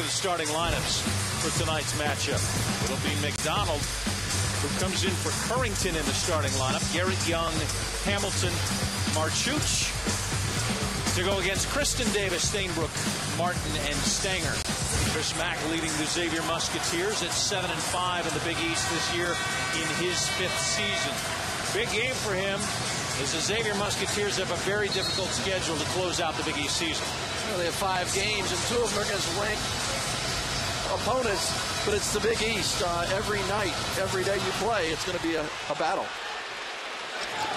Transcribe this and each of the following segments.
the starting lineups for tonight's matchup. It'll be McDonald, who comes in for Currington in the starting lineup. Garrett Young, Hamilton, Marchuch to go against Kristen Davis, Stainbrook, Martin, and Stanger. Chris Mack leading the Xavier Musketeers at 7-5 in the Big East this year in his 5th season. Big game for him as the Xavier Musketeers have a very difficult schedule to close out the Big East season. Well, they have 5 games, and 2 of them are against ranked opponents, but it's the Big East. Every night, every day you play, it's going to be a battle.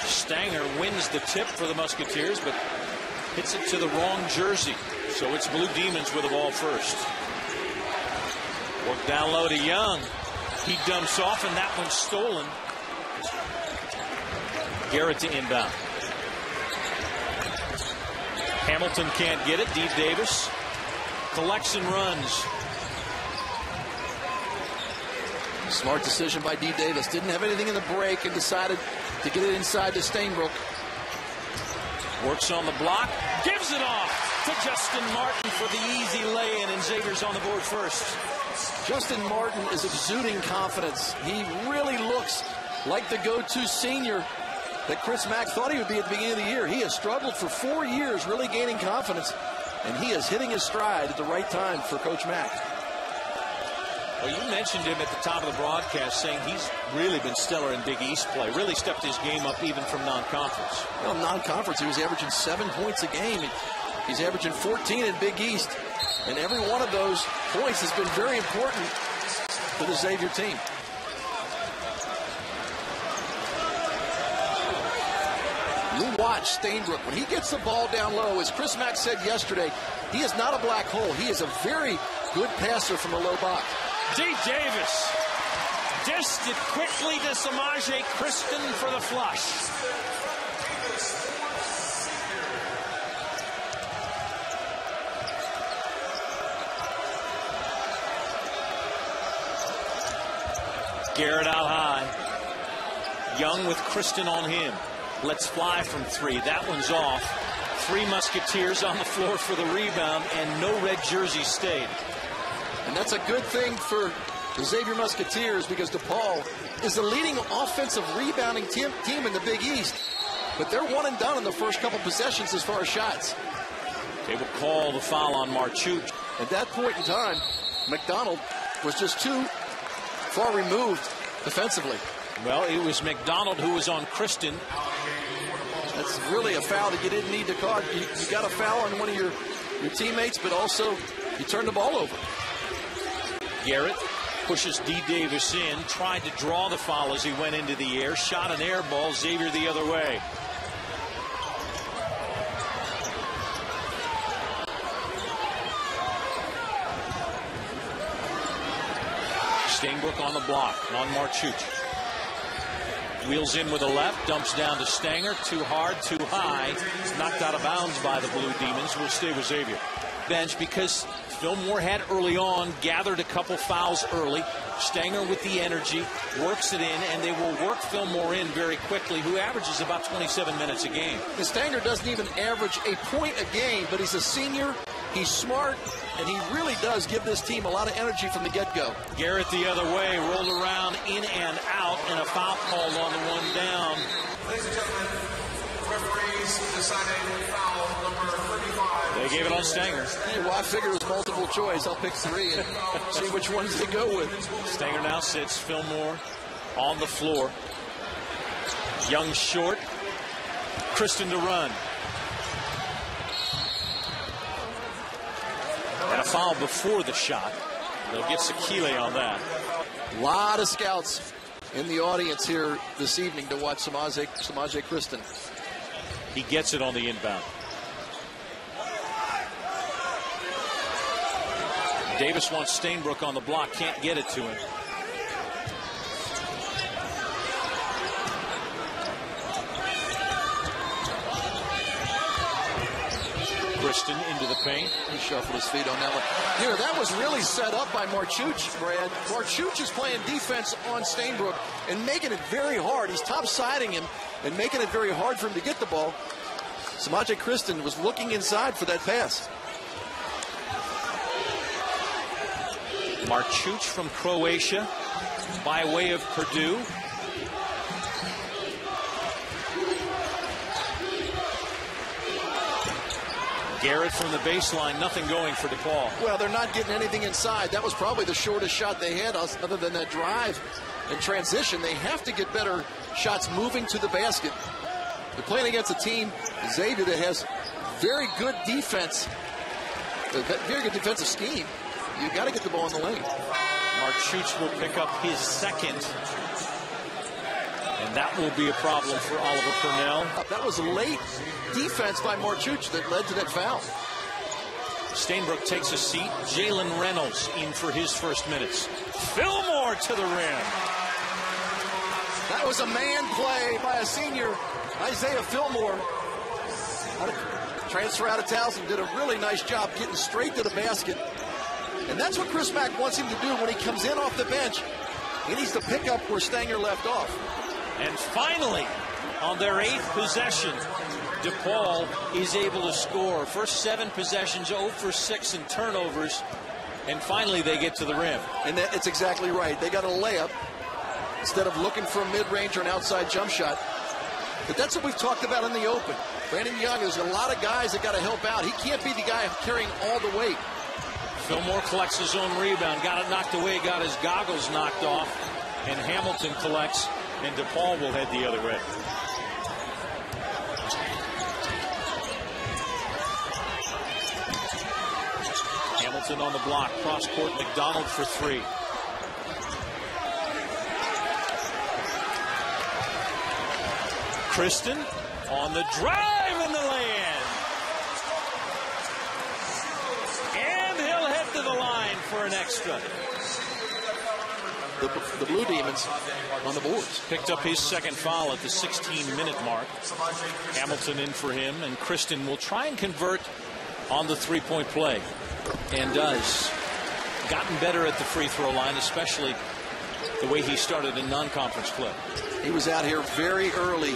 Stanger wins the tip for the Musketeers, but hits it to the wrong jersey. So it's Blue Demons with the ball first. Work down low to Young. He dumps off, and that one's stolen. Garrett to inbound. Hamilton can't get it. Dee Davis collects and runs. Smart decision by Dee Davis. Didn't have anything in the break and decided to get it inside to Stainbrook. Works on the block. Gives it off to Justin Martin for the easy lay-in, and Xavier's on the board first. Justin Martin is exuding confidence. He really looks like the go-to senior that Chris Mack thought he would be at the beginning of the year. He has struggled for 4 years, really gaining confidence, and he is hitting his stride at the right time for Coach Mack. Well, you mentioned him at the top of the broadcast, saying he's really been stellar in Big East play, really stepped his game up even from non-conference. Well, non-conference, he was averaging 7 points a game. He's averaging 14 in Big East, and every one of those points has been very important for the Xavier team. You watch Stainbrook. When he gets the ball down low, as Chris Mack said yesterday, he is not a black hole. He is a very good passer from the low box. Dee Davis dished it quickly to Samaje Kristen for the flush. Garrett out high. Young with Kristen on him. Let's fly from 3. That one's off. 3 Musketeers on the floor for the rebound, and no red jersey stayed. And that's a good thing for the Xavier Musketeers, because DePaul is the leading offensive rebounding team in the Big East. But they're one and done in the first couple possessions as far as shots. They will call the foul on Marchuch. At that point in time, McDonald was just too far removed defensively. Well, it was McDonald who was on Kristen. That's really a foul that you didn't need to call. You got a foul on one of your teammates, but also you turned the ball over. Garrett pushes Dee Davis in, tried to draw the foul as he went into the air, shot an air ball, Xavier the other way. Stainbrook on the block, on Marchuch. Wheels in with a left, dumps down to Stanger. Too hard, too high. Knocked out of bounds by the Blue Demons. Will stay with Xavier. Bench because Phil Moore had early on, gathered a couple fouls early. Stanger with the energy, works it in, and they will work Phil Moore in very quickly, who averages about 27 minutes a game. The Stanger doesn't even average a point a game, but he's a senior, he's smart, and he really does give this team a lot of energy from the get-go. Garrett the other way, rolled around in and out, and a foul called on the one down. Ladies and gentlemen, referees decided foul number 35. They gave it on Stanger. Hey, well, I figured it was multiple choice. I'll pick 3 and see which ones they go with. Stanger now sits. Phil Moore on the floor. Young short. Kristen to run. And a foul before the shot. They'll get Sekile on that. A lot of scouts in the audience here this evening to watch Samaje Kristen. He gets it on the inbound. Davis wants Stainbrook on the block, can't get it to him. Kristen into the paint. He shuffled his feet on that one. Here, that was really set up by Marchuch, Brad. Marchuch is playing defense on Stainbrook and making it very hard. He's top-siding him and making it very hard for him to get the ball. Samaje Kristen was looking inside for that pass. Marchuch from Croatia by way of Purdue. Garrett from the baseline, nothing going for DePaul. Well, they're not getting anything inside. That was probably the shortest shot they had other than that drive and transition. They have to get better shots moving to the basket. They're playing against a team, Xavier, that has very good defense, very good defensive scheme. You've got to get the ball in the lane. Marchuch will pick up his second. And that will be a problem for Oliver Purnell. That was late defense by Marchuch that led to that foul. Stainbrook takes a seat. Jalen Reynolds in for his first minutes. Fillmore to the rim. That was a man play by a senior, Isaiah Fillmore. Transfer out of Towson, did a really nice job getting straight to the basket. And that's what Chris Mack wants him to do when he comes in off the bench. He needs to pick up where Stanger left off. And finally, on their 8th possession, DePaul is able to score. First 7 possessions, 0 for 6 in turnovers. And finally, they get to the rim. And it's exactly right. They got a layup instead of looking for a mid-range or an outside jump shot. But that's what we've talked about in the open. Brandon Young, there's a lot of guys that got to help out. He can't be the guy carrying all the weight. Fillmore collects his own rebound, got it knocked away, got his goggles knocked off, and Hamilton collects, and DePaul will head the other way. Hamilton on the block, cross court, McDonald for 3. Kristen on the drive in the lane. And he'll head to the line for an extra. The Blue Demons on the boards. Picked up his second foul at the 16-minute mark. Hamilton in for him, and Kristen will try and convert on the three-point play. And does. Gotten better at the free throw line, especially the way he started in non-conference play. He was out here very early.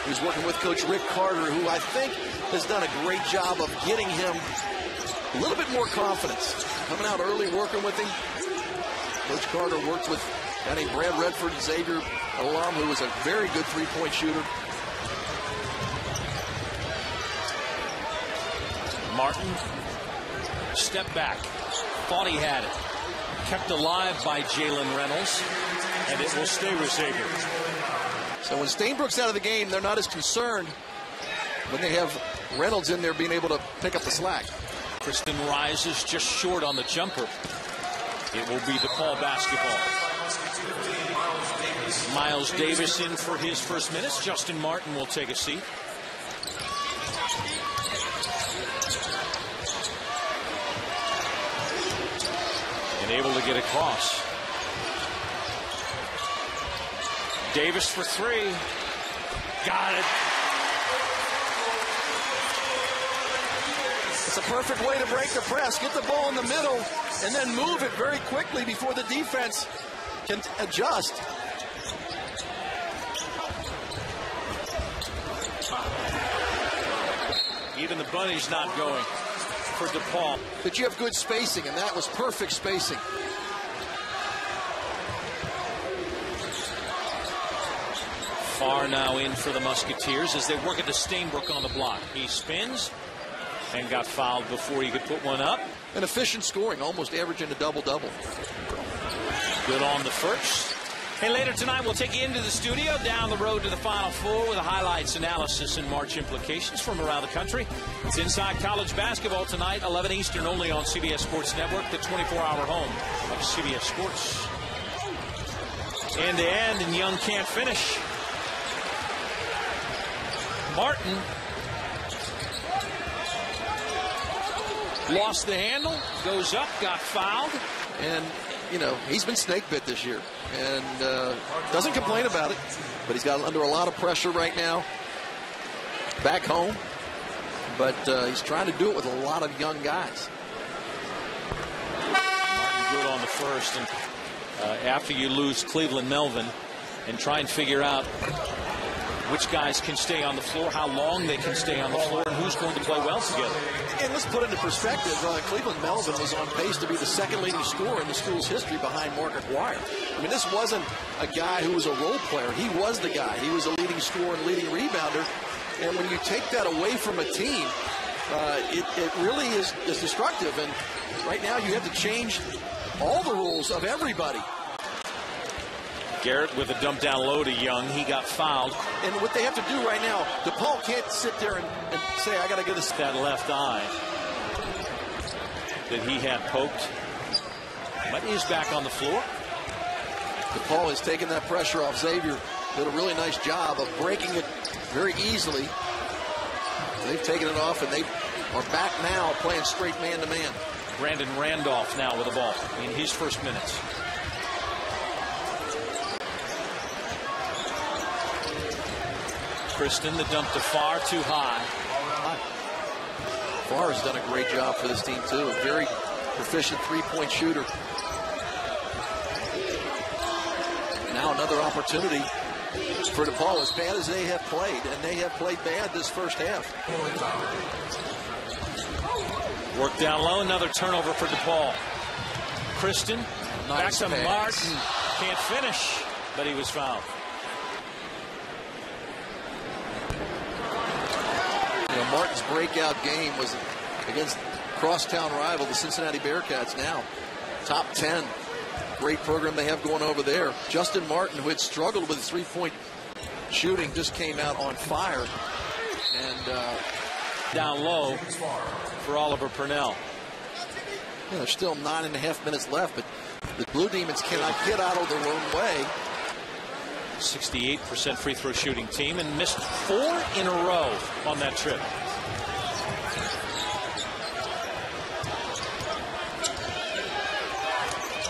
He was working with Coach Rick Carter, who I think has done a great job of getting him a little bit more confidence. Coming out early, working with him. Coach Carter worked with a guy named Brad Redford, Xavier alum, who was a very good three-point shooter. Martin, step back, thought he had it. Kept alive by Jalen Reynolds, and it will stay with Xavier. So when Stainbrook's out of the game, they're not as concerned when they have Reynolds in there being able to pick up the slack. Kristen rises just short on the jumper. It will be DePaul basketball. Miles Davis in for his first minutes. Justin Martin will take a seat. And able to get across. Davis for 3. Got it. It's a perfect way to break the press. Get the ball in the middle and then move it very quickly before the defense can adjust. Even the bunny's not going for DePaul. But you have good spacing, and that was perfect spacing. Farr now in for the Musketeers as they work at the Stainbrook on the block. He spins and got fouled before he could put one up. An efficient scoring, almost averaging a double-double. Good on the first. Hey, later tonight we'll take you into the studio, down the road to the Final Four with the highlights, analysis, and March implications from around the country. It's Inside College Basketball tonight, 11 Eastern, only on CBS Sports Network, the 24-hour home of CBS Sports. End-to-end, and Young can't finish. Martin lost the handle, goes up, got fouled. And, you know, he's been snake bit this year and doesn't complain about it, but he's got under a lot of pressure right now back home. But he's trying to do it with a lot of young guys. Martin good on the first, and after you lose Cleveland Melvin and try and figure out which guys can stay on the floor, how long they can stay on the floor, and who's going to play well together. And let's put it into perspective. Cleveland Melvin was on pace to be the second leading scorer in the school's history behind Mark Aguirre. I mean, this wasn't a guy who was a role player. He was the guy. He was a leading scorer and leading rebounder. And when you take that away from a team, it really is destructive. And right now you have to change all the rules of everybody. Garrett with a dump down low to Young. He got fouled. And what they have to do right now, DePaul can't sit there and say, I got to get this. That left eye that he had poked. But he's back on the floor. DePaul has taken that pressure off Xavier. Did a really nice job of breaking it very easily. They've taken it off, and they are back now playing straight man-to-man. Brandon Randolph now with the ball in his first minutes. Kristen, the dump to Farr, too high. Farr has done a great job for this team, too. A very proficient three-point shooter. Now another opportunity for DePaul, as bad as they have played, and they have played bad this first half. Work down low, another turnover for DePaul. Kristen, nice back to Martin. Can't finish, but he was fouled. Martin's breakout game was against crosstown rival, the Cincinnati Bearcats, now top 10. Great program they have going over there. Justin Martin, who had struggled with three-point shooting, just came out on fire. And down low for Oliver Purnell. Yeah, there's still 9.5 minutes left, but the Blue Demons cannot get out of their own way. 68% free throw shooting team, and missed 4 in a row on that trip.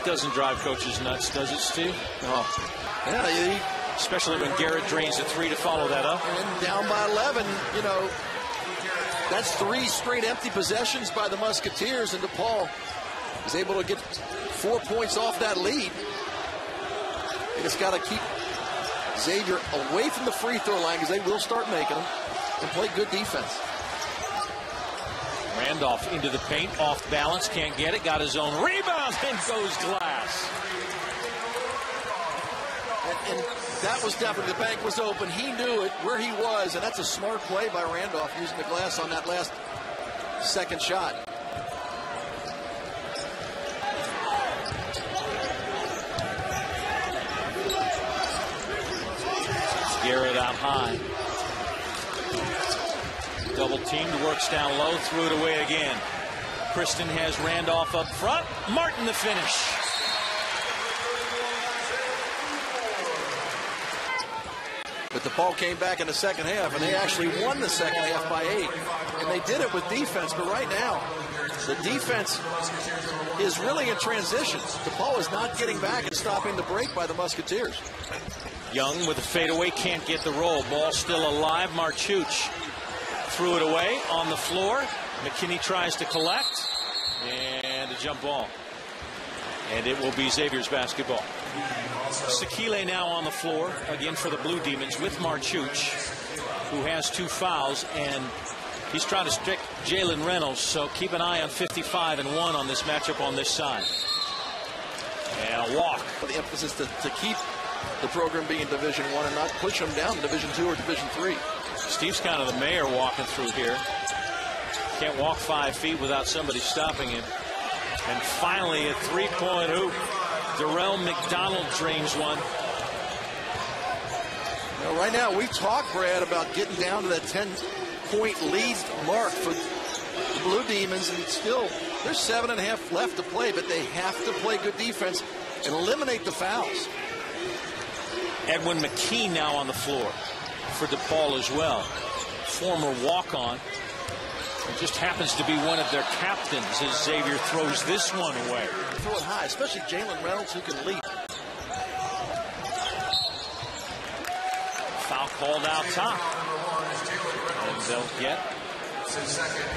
Doesn't drive coaches nuts, does it, Steve? Oh. Yeah, especially when Garrett drains a 3 to follow that up. And down by 11, you know, that's 3 straight empty possessions by the Musketeers, and DePaul is able to get 4 points off that lead. They just got to keep Xavier away from the free throw line, because they will start making them, and play good defense. Randolph into the paint, off balance, can't get it, got his own rebound, and goes glass. And that was definitely, the bank was open. He knew it, where he was, and that's a smart play by Randolph, using the glass on that last second shot. Garrett out high. Double teamed, works down low, threw it away again. Kristen has Randolph up front. Martin the finish. But DePaul came back in the second half, and they actually won the second half by 8. And they did it with defense, but right now, the defense is really in transition. DePaul is not getting back and stopping the break by the Musketeers. Young with a fadeaway, can't get the roll. Ball still alive. Marchuch threw it away on the floor. McKinney tries to collect, and a jump ball. And it will be Xavier's basketball. Sekile now on the floor, again for the Blue Demons, with Marchuch, who has 2 fouls, and he's trying to stick Jalen Reynolds, so keep an eye on 55 and 1 on this matchup on this side. And a walk. The emphasis to keep the program being Division I and not push them down to Division II or Division III. Steve's kind of the mayor walking through here. Can't walk 5 feet without somebody stopping him. And finally, a 3-point hoop. Darrell McDonald drains one. Now, right now, we talk, Brad, about getting down to that 10-point lead mark for the Blue Demons, and still, there's 7.5 left to play, but they have to play good defense and eliminate the fouls. Edwin McKee now on the floor for DePaul as well. Former walk-on. It just happens to be one of their captains as Xavier throws this one away. Throw it high, especially Jalen Reynolds, who can leap. Foul called out top. And they'll get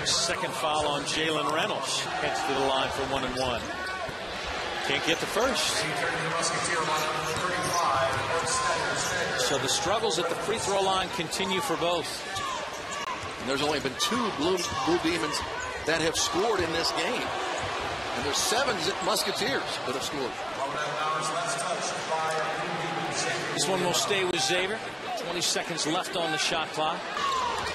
second foul on Jalen Reynolds. Heads to the line for 1 and 1. Can't get the first. So the struggles at the free throw line continue for both. And there's only been 2 Blue Demons that have scored in this game. And there's 7 Musketeers that have scored. This one will stay with Xavier. 20 seconds left on the shot clock.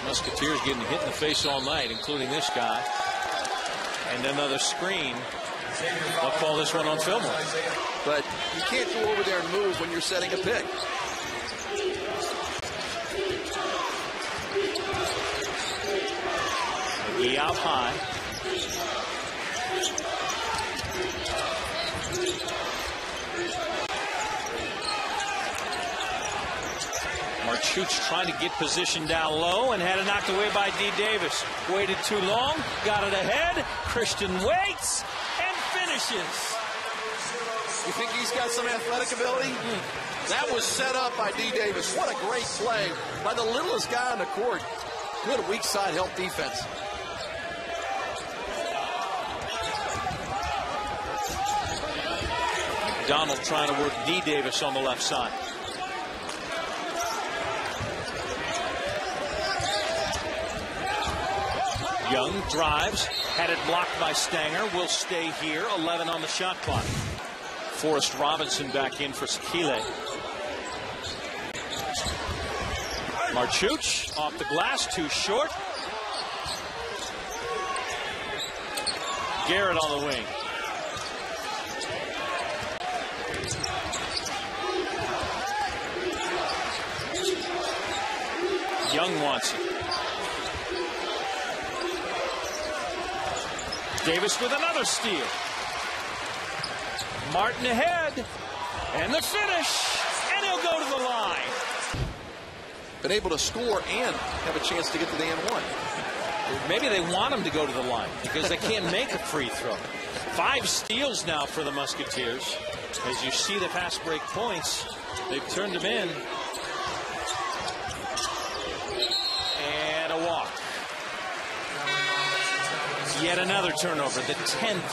Musketeers getting hit in the face all night, including this guy. And another screen. They'll call this one on film. But you can't go over there and move when you're setting a pick. McGee out high. Marchuch trying to get position down low and had it knocked away by D. Davis. Waited too long, got it ahead. Christian waits and finishes. You think he's got some athletic ability? That was set up by D. Davis. What a great play by the littlest guy on the court. Good weak side help defense. Donald trying to work D. Davis on the left side. Young drives, had it blocked by Stanger, will stay here, 11 on the shot clock. Forrest Robinson back in for Sakile. Marchuch off the glass, too short. Garrett on the wing. Young wants it. Davis with another steal. Martin ahead. And the finish. And he'll go to the line. Been able to score and have a chance to get to the and one. Maybe they want him to go to the line because they can't make a free throw. 5 steals now for the Musketeers. As you see the fast break points, they've turned them in. And a walk. Yet another turnover, the 10th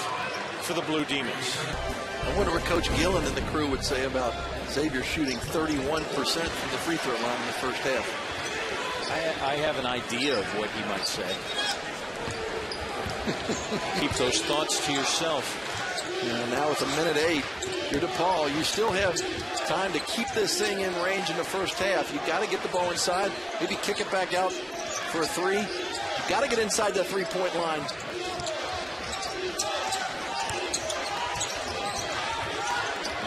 for the Blue Demons. I wonder what Coach Gillen and the crew would say about Xavier shooting 31% from the free throw line in the first half. I have an idea of what he might say. Keep those thoughts to yourself. And now with a minute 8, you're DePaul. You still have time to keep this thing in range in the first half. You've got to get the ball inside, maybe kick it back out for a 3. You've got to get inside that 3-point line.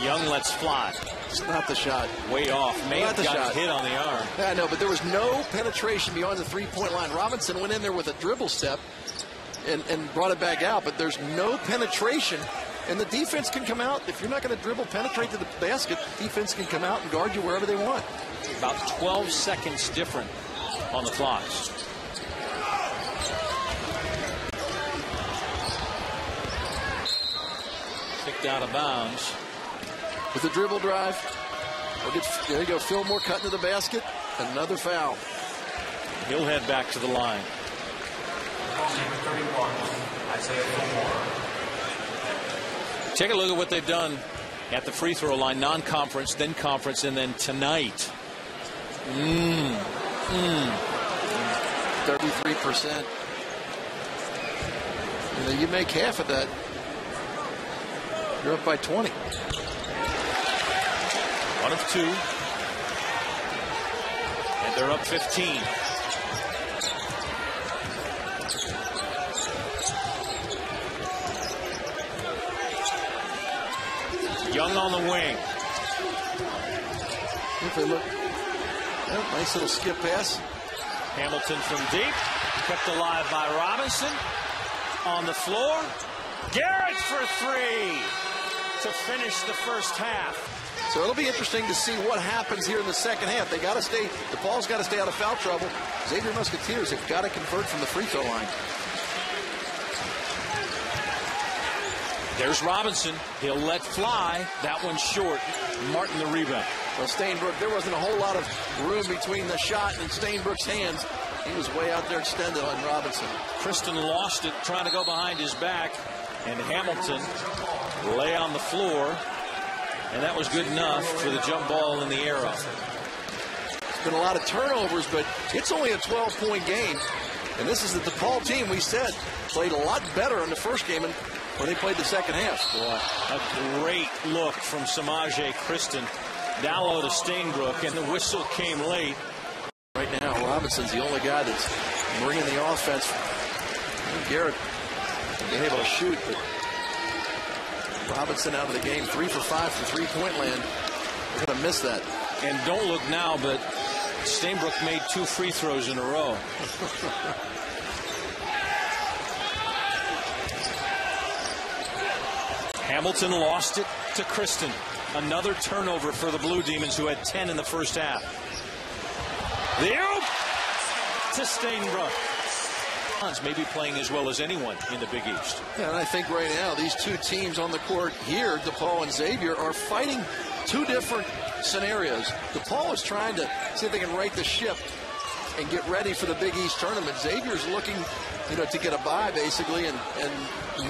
Young lets fly. It's not the shot. Way off. May have got hit on the arm. Yeah, I know, but there was no penetration beyond the 3-point line. Robinson went in there with a dribble step and brought it back out, but there's no penetration. And the defense can come out. If you're not going to dribble, penetrate to the basket, defense can come out and guard you wherever they want. About 12 seconds different on the clocks. Kicked out of bounds. With the dribble drive. There you go. Fillmore cutting to the basket. Another foul. He'll head back to the line. Take a look at what they've done at the free throw line. Non-conference, then conference, and then tonight. 33%. You make half of that. You're up by 20. 1 of 2. And they're up 15. Young on the wing. If they look, nice little skip pass. Hamilton from deep. Kept alive by Robinson. On the floor. Garrett for 3 to finish the first half. So it'll be interesting to see what happens here in the second half. They got to stay. DePaul's got to stay out of foul trouble. Xavier Musketeers have got to convert from the free throw line. There's Robinson. He'll let fly. That one's short. Martin the rebound. Well, Stainbrook, there wasn't a whole lot of room between the shot and Stainbrook's hands. He was way out there extended on Robinson. Kristen lost it, trying to go behind his back. And Hamilton lay on the floor. And that was good enough for the jump ball in the arrow. There's been a lot of turnovers, but it's only a 12-point game. And this is the DePaul team, we said, played a lot better in the first game when they played the second half. Boy, a great look from Samaje Kristen. Down low to Stainbrook, and the whistle came late. Right now, Robinson's the only guy that's bringing the offense. Garrett been able to shoot, but Robinson out of the game, 3 for 5 from three-point land. We're going to miss that. And don't look now, but Stainbrook made 2 free throws in a row. Hamilton lost it to Kristen. Another turnover for the Blue Demons, who had 10 in the first half. The arrow to Stainbrook. Maybe playing as well as anyone in the Big East. Yeah, and I think right now these two teams on the court here, DePaul and Xavier, are fighting two different scenarios. DePaul is trying to see if they can right the ship and get ready for the Big East tournament. Xavier's looking, to get a bye basically and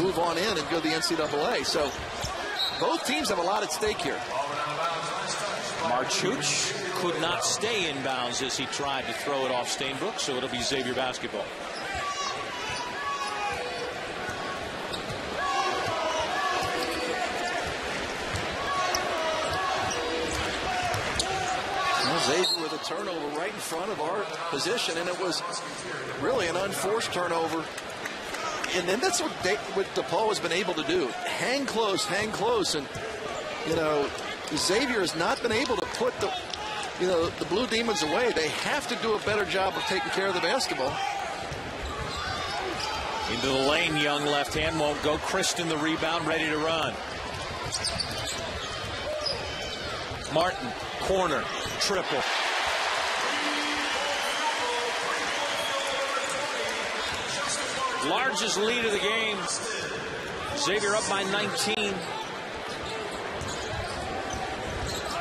move on in and go to the NCAA. So both teams have a lot at stake here. Marchuch could not stay in bounds as he tried to throw it off Stainbrook, so it'll be Xavier basketball. Xavier with a turnover right in front of our position, and it was really an unforced turnover. And then that's what DePaul has been able to do. Hang close, and, Xavier has not been able to put the Blue Demons away. They have to do a better job of taking care of the basketball. Into the lane, Young left hand won't go. Kristen the rebound, ready to run. Martin, corner, triple. Largest lead of the game. Xavier up by 19.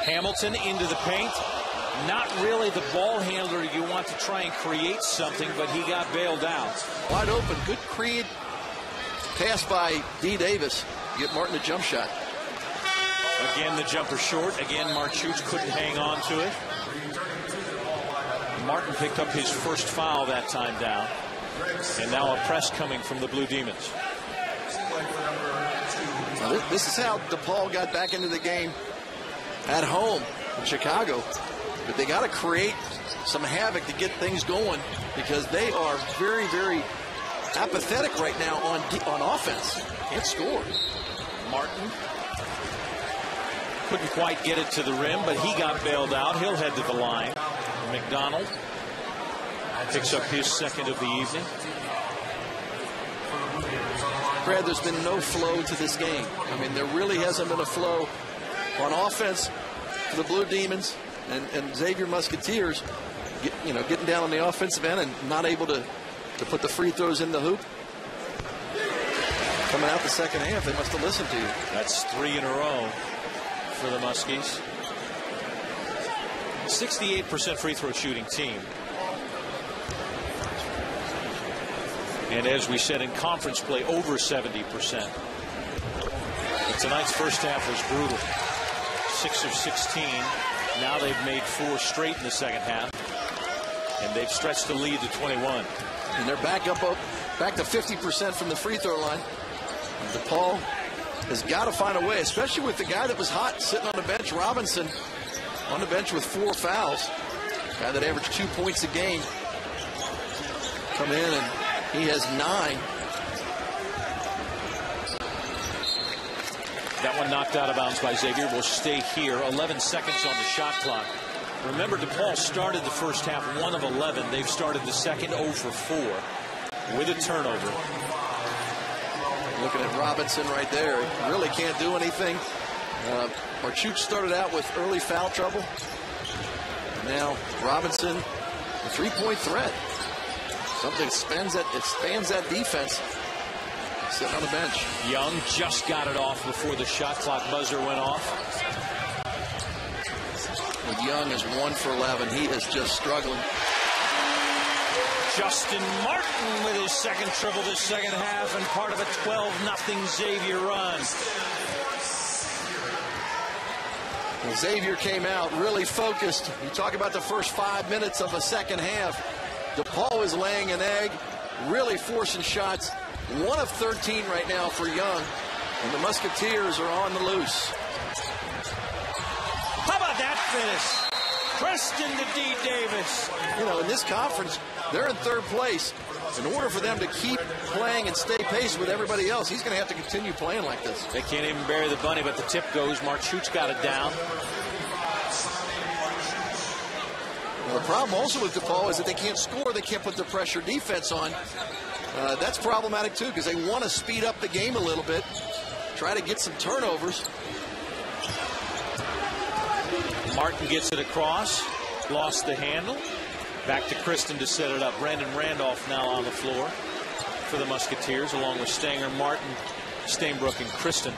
Hamilton into the paint. Not really the ball handler you want to try and create something, but he got bailed out. Wide open, good creed. Pass by D. Davis. Get Martin a jump shot. Again, the jumper short. Again, Marchuch couldn't hang on to it. Martin picked up his first foul that time down. And now a press coming from the Blue Demons. Now this is how DePaul got back into the game at home in Chicago. But they got to create some havoc to get things going, because they are very, very apathetic right now on offense. Can't score. Martin couldn't quite get it to the rim, but he got bailed out. He'll head to the line. McDonald picks up his second of the evening. Brad, there's been no flow to this game. I mean, there really hasn't been a flow on offense for the Blue Demons and Xavier Musketeers, getting down on the offensive end and not able to put the free throws in the hoop. Coming out the second half, they must have listened to you. That's 3 in a row for the Muskies. 68% free throw shooting team. And as we said in conference play, over 70%. But tonight's first half was brutal. 6 of 16. Now they've made 4 straight in the second half. And they've stretched the lead to 21. And they're back to 50% from the free throw line. DePaul has got to find a way, especially with the guy that was hot sitting on the bench, Robinson, on the bench with 4 fouls. Guy that averaged 2 points a game. Come in and he has 9. That one knocked out of bounds by Xavier. Will stay here. 11 seconds on the shot clock. Remember, DePaul started the first half 1 of 11. They've started the second 0 for 4 with a turnover. Looking at Robinson right there. He really can't do anything. Marchuch started out with early foul trouble. Now Robinson, a 3-point threat. Something expands that defense. Sitting on the bench. Young just got it off before the shot clock buzzer went off. With Young is 1 for 11. He is just struggling. Justin Martin with his second triple this second half and part of a 12-0 Xavier run. Well, Xavier came out really focused. You talk about the first 5 minutes of the second half. DePaul is laying an egg, really forcing shots. 1 of 13 right now for Young. And the Musketeers are on the loose. How about that finish? Preston to D. Davis. You know, in this conference, they're in third place. In order for them to keep playing and stay pace with everybody else, he's going to have to continue playing like this. They can't even bury the bunny, but the tip goes. Marchuk's got it down. Well, the problem also with DePaul is that they can't score. They can't put the pressure defense on. That's problematic, too, because they want to speed up the game a little bit, try to get some turnovers. Martin gets it across, lost the handle. Back to Kristen to set it up. Brandon Randolph now on the floor for the Musketeers, along with Stanger, Martin, Stainbrook, and Kristen.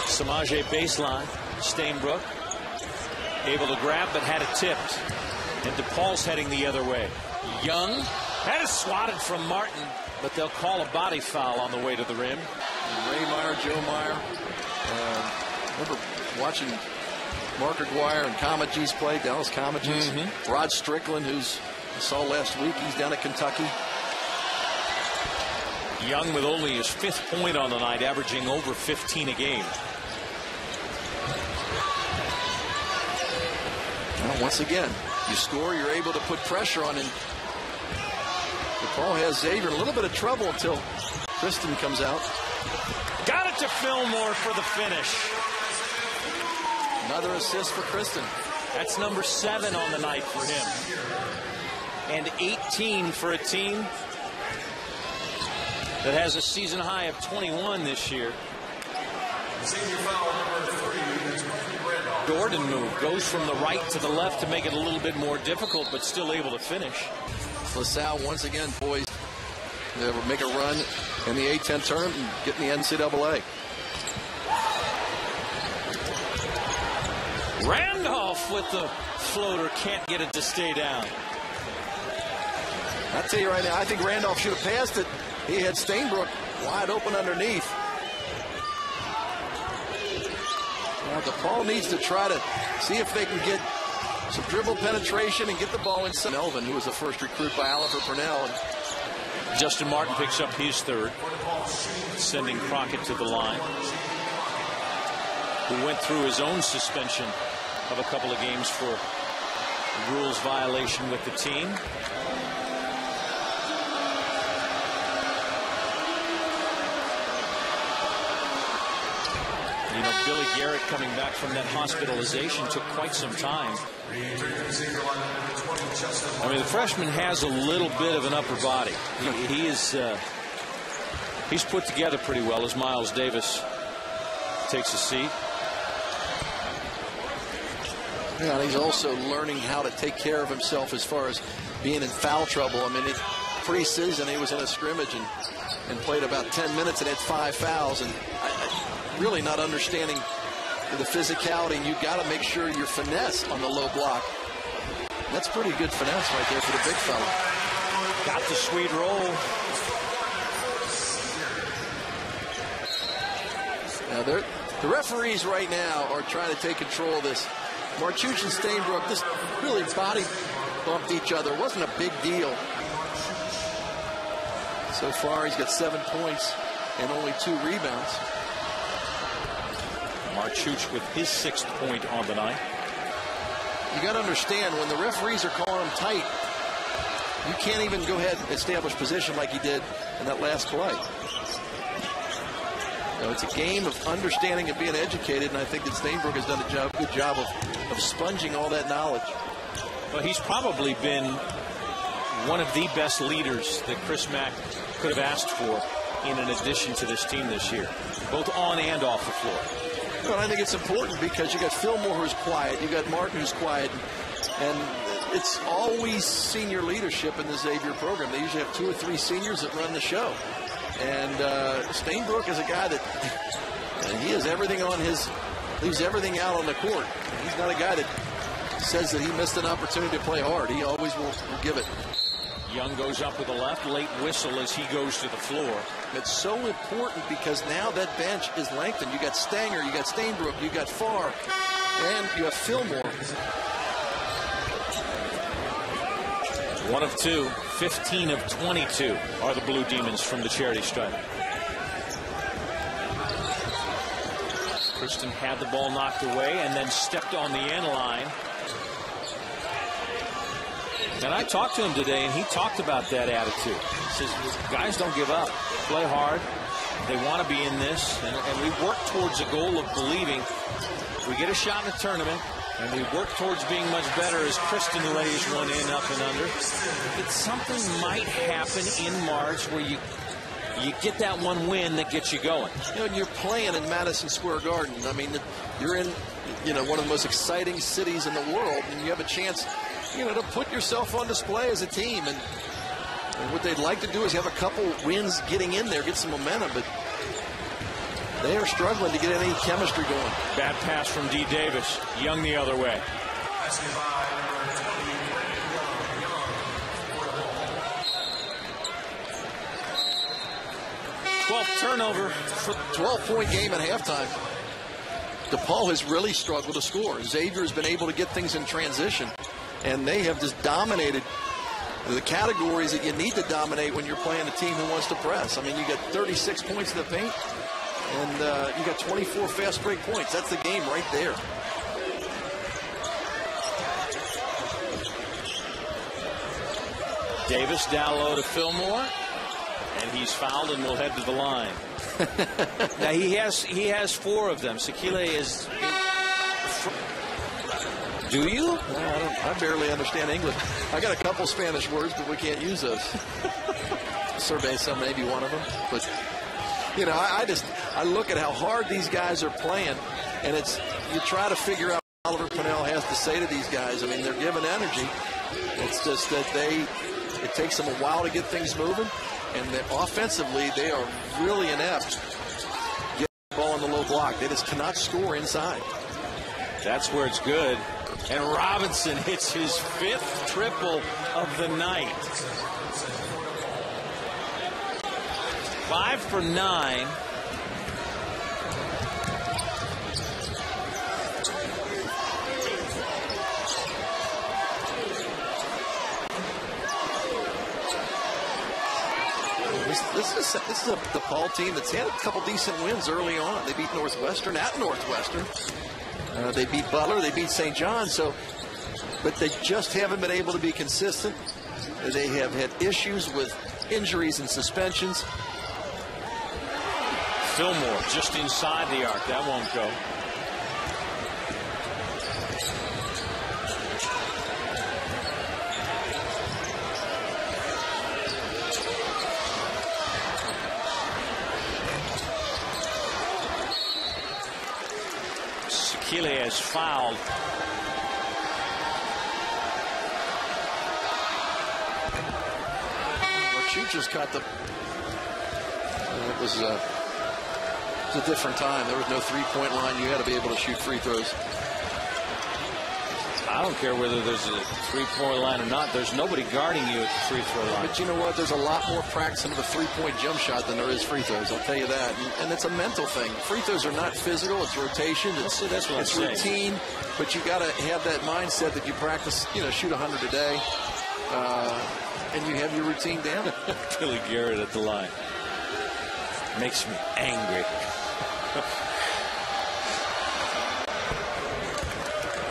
Samaje baseline. Stainbrook able to grab, but had it tipped. And DePaul's heading the other way. Young had it swatted from Martin, but they'll call a body foul on the way to the rim. Ray Meyer, Joe Meyer. Remember watching Mark Aguirre and Comagese play, Dallas Comagese. Rod Strickland, who's I saw last week, he's down at Kentucky. Young with only his 5th point on the night, averaging over 15 a game. Well, once again, you score, you're able to put pressure on him. DePaul has Xavier in a little bit of trouble until Kristen comes out. Got it to Fillmore for the finish. Another assist for Kristen. That's number 7 on the night for him. And 18 for a team that has a season high of 21 this year. Jordan move goes from the right to the left to make it a little bit more difficult, but still able to finish. LaSalle once again poised to make a run in the A-10 tournament and get in the NCAA. Randolph with the floater, can't get it to stay down. I tell you right now, I think Randolph should have passed it. He had Stainbrook wide open underneath. Now DePaul needs to try to see if they can get some dribble penetration and get the ball inside. Melvin, who was the first recruit by Oliver Purnell. And Justin Martin picks up his 3rd, sending Crockett to the line, who went through his own suspension of a couple of games for rules violation with the team. You know, Billy Garrett coming back from that hospitalization took quite some time. I mean, the freshman has a little bit of an upper body. He's put together pretty well as Miles Davis takes a seat. Yeah, and he's also learning how to take care of himself as far as being in foul trouble. I mean, pre-season he was in a scrimmage and played about 10 minutes and had 5 fouls. And really not understanding the physicality. And you got to make sure your finesse on the low block. That's pretty good finesse right there for the big fella. Got the sweet roll. Now the referees right now are trying to take control of this. Marchuk and Stainbrook just really body bumped each other. It wasn't a big deal. So far, he's got 7 points and only 2 rebounds. Marchuk with his 6th point on the night. You got to understand, when the referees are calling him tight, you can't even go ahead and establish position like he did in that last play. So it's a game of understanding and being educated, and I think that Stainbrook has done a good job of sponging all that knowledge. Well, he's probably been one of the best leaders that Chris Mack could have asked for in addition to this team this year, both on and off the floor. Well, I think it's important because you got Fillmore who's quiet, you got Martin who's quiet, and it's always senior leadership in the Xavier program. They usually have 2 or 3 seniors that run the show. And Stainbrook is a guy that he has everything on his, leaves everything out on the court. He's not a guy that says that he missed an opportunity to play hard. He always will give it. Young goes up with a left, late whistle as he goes to the floor. It's so important because now that bench is lengthened. You got Stanger, you got Stainbrook, you got Farr, and you have Fillmore. 1 of 2, 15 of 22 are the Blue Demons from the charity stripe. Kristen had the ball knocked away and then stepped on the end line. And I talked to him today, and he talked about that attitude. He says, guys don't give up. Play hard. They want to be in this. And we work towards a goal of believing we get a shot in the tournament, and we work towards being much better as Kristen lays one in up and under. But something might happen in March where you get that one win that gets you going. You know, and you're playing in Madison Square Garden. I mean, you're in, one of the most exciting cities in the world, and you have a chance, to put yourself on display as a team. And what they'd like to do is have a couple wins getting in there, get some momentum, but they are struggling to get any chemistry going. Bad pass from D. Davis. Young the other way. 12th turnover. 12-point game at halftime. DePaul has really struggled to score. Xavier has been able to get things in transition, and they have just dominated the categories that you need to dominate when you're playing a team who wants to press. I mean, you got 36 points in the paint, and you got 24 fast break points. That's the game right there. Davis down low to Fillmore, and he's fouled and will head to the line. Now he has 4 of them. Sekile is. Do you? No, I barely understand English. I got a couple Spanish words, but we can't use those. Survey some, maybe one of them. But I look at how hard these guys are playing, and you try to figure out what Oliver Pennell has to say to these guys. I mean, they're giving energy. It's just that it takes them a while to get things moving, and that offensively they are really inept. Get the ball on the low block. They just cannot score inside. That's where it's good. And Robinson hits his 5th triple of the night. 5 for 9. This is a DePaul team that's had a couple decent wins early on. They beat Northwestern at Northwestern. They beat Butler. They beat St. John. But they just haven't been able to be consistent. They have had issues with injuries and suspensions. Fillmore just inside the arc. That won't go. Sekile has fouled. Marchuch just caught the. It was a different time. There was no three-point line. You had to be able to shoot free throws. I don't care whether there's a three-point line or not. There's nobody guarding you at the free throw line. But you know what? There's a lot more practice into the three-point jump shot than there is free throws. I'll tell you that. And it's a mental thing. Free throws are not physical. It's rotation. It's routine. But you got to have that mindset that you practice. Shoot 100 a day, and you have your routine down. Billy Garrett at the line makes me angry.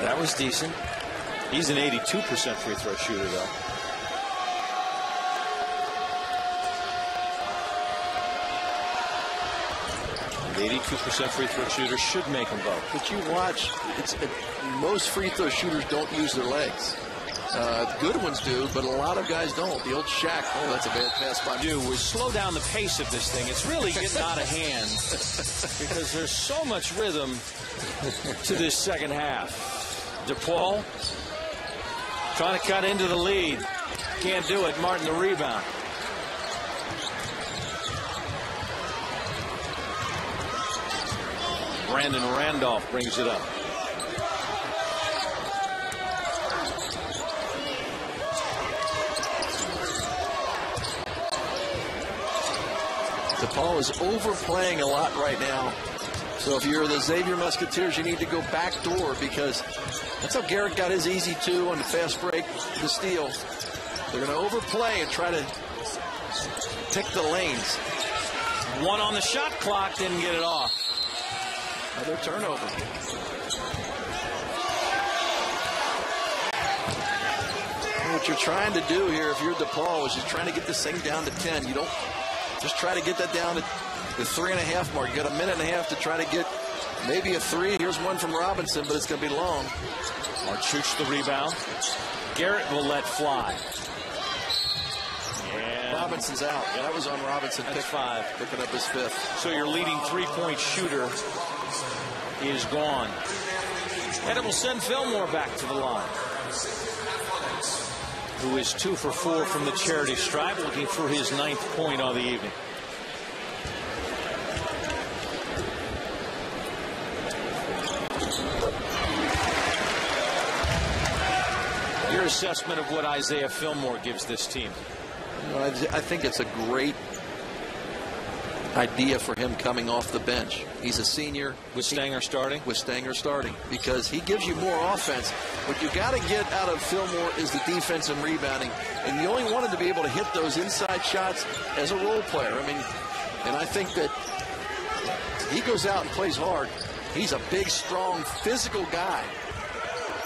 That was decent. He's an 82% free throw shooter, though. The 82% free throw shooter should make them both. But you watch, most free throw shooters don't use their legs. Good ones do, but a lot of guys don't. The old Shaq, that's a bad pass by me. We slow down the pace of this thing. It's really getting out of hand because there's so much rhythm to this second half. DePaul trying to cut into the lead. Can't do it. Martin the rebound. Brandon Randolph brings it up. DePaul is overplaying a lot right now. So if you're the Xavier Musketeers, you need to go back door, because that's how Garrett got his easy two on the fast break, the steal. They're going to overplay and try to pick the lanes. One on the shot clock, didn't get it off. Another turnover. What you're trying to do here, if you're DePaul, is just trying to get this thing down to 10. You don't just try to get that down to the 3.5 mark. You got a minute and a half to try to get maybe a 3. Here's one from Robinson, but it's going to be long. Marchuch the rebound. Garrett will let fly. And Robinson's out. That was on Robinson. That's 5. Picking up his 5th. So your leading three-point shooter is gone. And it will send Fillmore back to the line, who is 2 for 4 from the charity stripe, looking for his 9th point on the evening. Your assessment of what Isaiah Fillmore gives this team? I think it's a great idea for him coming off the bench. He's a senior. With Stanger starting? With Stanger starting, because he gives you more offense. What you got to get out of Fillmore is the defense and rebounding, and you only want him to be able to hit those inside shots as a role player. I mean, and I think that he goes out and plays hard. He's a big, strong, physical guy,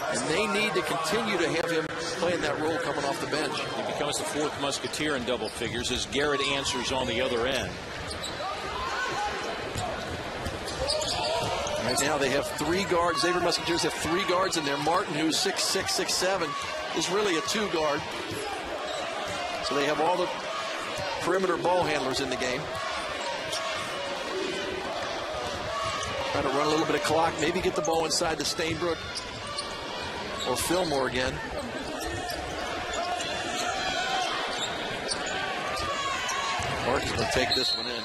and they need to continue to have him playing that role coming off the bench. He becomes the 4th Musketeer in double figures as Garrett answers on the other end. Right now they have 3 guards. Xavier Musketeers have 3 guards in there. Martin, who's 6'6", 6'7", is really a 2 guard. So they have all the perimeter ball handlers in the game. Trying to run a little bit of clock, maybe get the ball inside to Stainbrook or Fillmore again. Martin's going to take this one in.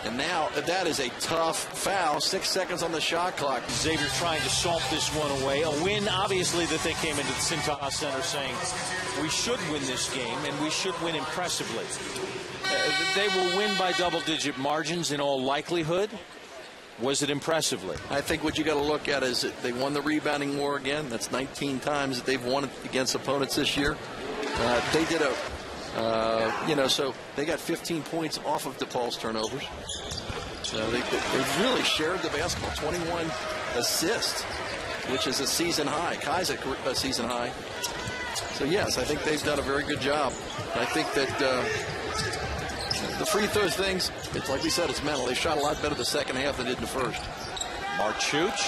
And now that is a tough foul. 6 seconds on the shot clock. Xavier trying to salt this one away. A win, obviously, that they came into the Cintas Center saying we should win this game and we should win impressively. They will win by double-digit margins in all likelihood. Was it impressively? I think what you got to look at is that they won the rebounding war again. That's 19 times that they've won against opponents this year. They did so they got 15 points off of DePaul's turnovers. So they really shared the basketball. 21 assists, which is a season high. Kai's a season high. So yes, I think they've done a very good job. I think that the free throw things, it's like we said, it's mental. They shot a lot better the second half than they did in the first. Marchuch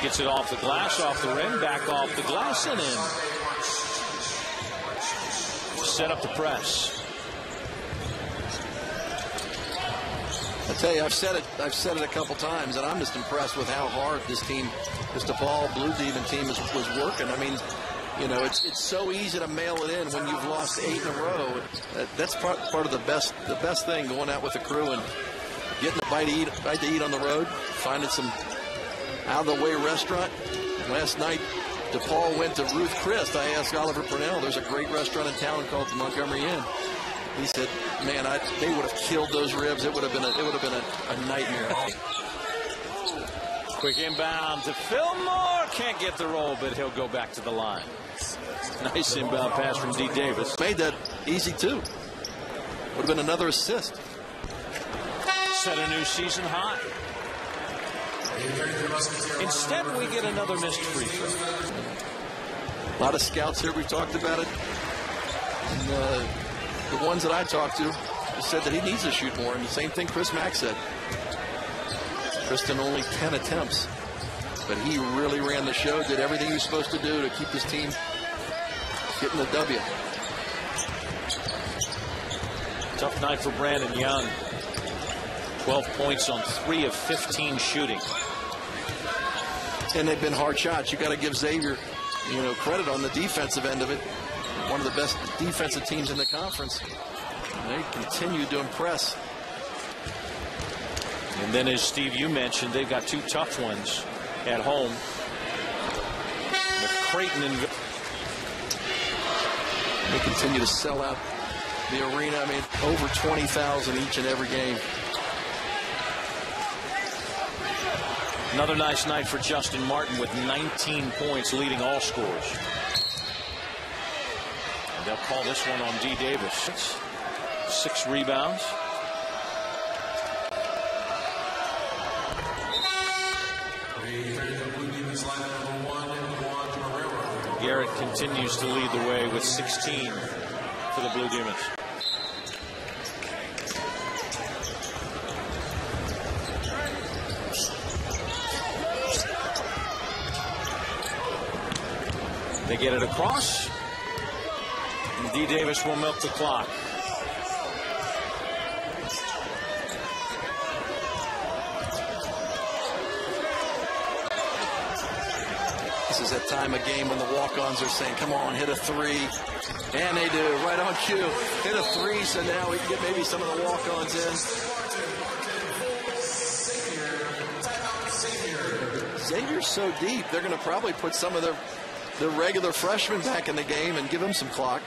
gets it off the glass, off the rim, back off the glass and in. Set up the press. I tell you, I've said it a couple times, and I'm just impressed with how hard this team, this DePaul Blue Demon team was working. I mean, you know, it's so easy to mail it in when you've lost 8 in a row. That's part of the best thing, going out with the crew and getting a bite to eat on the road, finding some out of the way restaurant. Last night, DePaul went to Ruth Chris. I asked Oliver Purnell, there's a great restaurant in town called the Montgomery Inn. He said, man, they would have killed those ribs. It would have been a nightmare. Quick inbound to Fillmore. Can't get the roll, but he'll go back to the line. Nice inbound pass from D. Davis. Made that easy, too. Would have been another assist. Set a new season high. Instead, we get another missed free throw. A lot of scouts here. We've talked about it. And, the ones that I talked to said that he needs to shoot more. And the same thing Chris Mack said. Kristen only 10 attempts. But he really ran the show, did everything he was supposed to do to keep his team getting the W. Tough night for Brandon Young. 12 points on 3 of 15 shooting. And they've been hard shots. You got to give Xavier, credit on the defensive end of it. One of the best defensive teams in the conference. And they continue to impress. And then, as Steve, you mentioned, they've got 2 tough ones at home. With Creighton and they continue to sell out the arena. I mean, over 20,000 each and every game. Another nice night for Justin Martin with 19 points, leading all scorers. And they'll call this one on D. Davis. 6 rebounds. Garrett continues to lead the way with 16 for the Blue Demons. They get it across, and D. Davis will milk the clock. This is that time of game when the walk-ons are saying, come on, hit a 3. And they do, right on cue. Hit a 3, so now we can get maybe some of the walk-ons in. Xavier's so deep, they're going to probably put some of their regular freshmen back in the game and give them some clock.